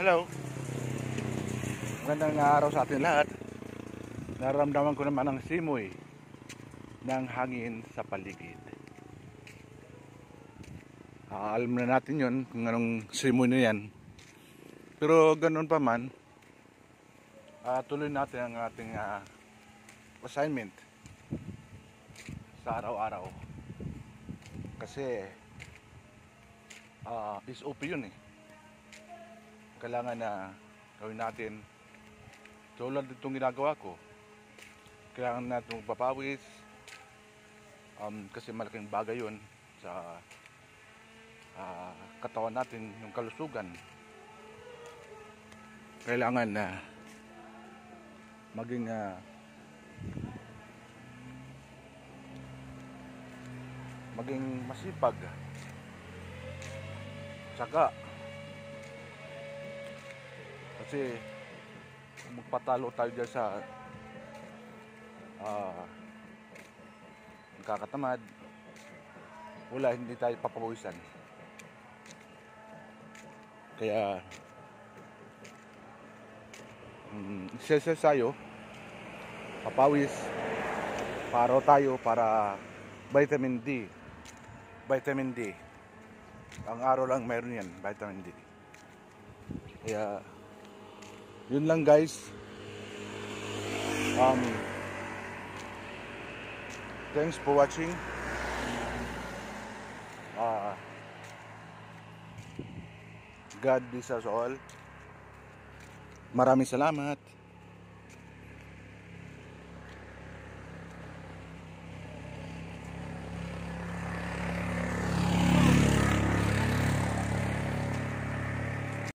Hello. Magandang araw sa atin lahat. Nararamdaman ko naman ang simoy ng hangin sa paligid. Alam na natin yon kung anong simoy na yan. Pero ganoon pa man, tuloy natin ang ating assignment sa araw-araw. Kasi SOP yun eh. Kailangan na gawin natin tulad itong ginagawa ko. Kailangan natin magpapawis kasi malaking bagay yun sa katawan natin, yung kalusugan. Kailangan na maging masipag, saka kasi kung magpatalo tayo dyan sa nagkakatamad, wala, hindi tayo papawisan. Kaya exercise, papawis, paro tayo para vitamin D. Ang araw lang mayroon yan, vitamin D. Kaya yun lang guys. Thanks for watching. God bless us all. Maraming salamat.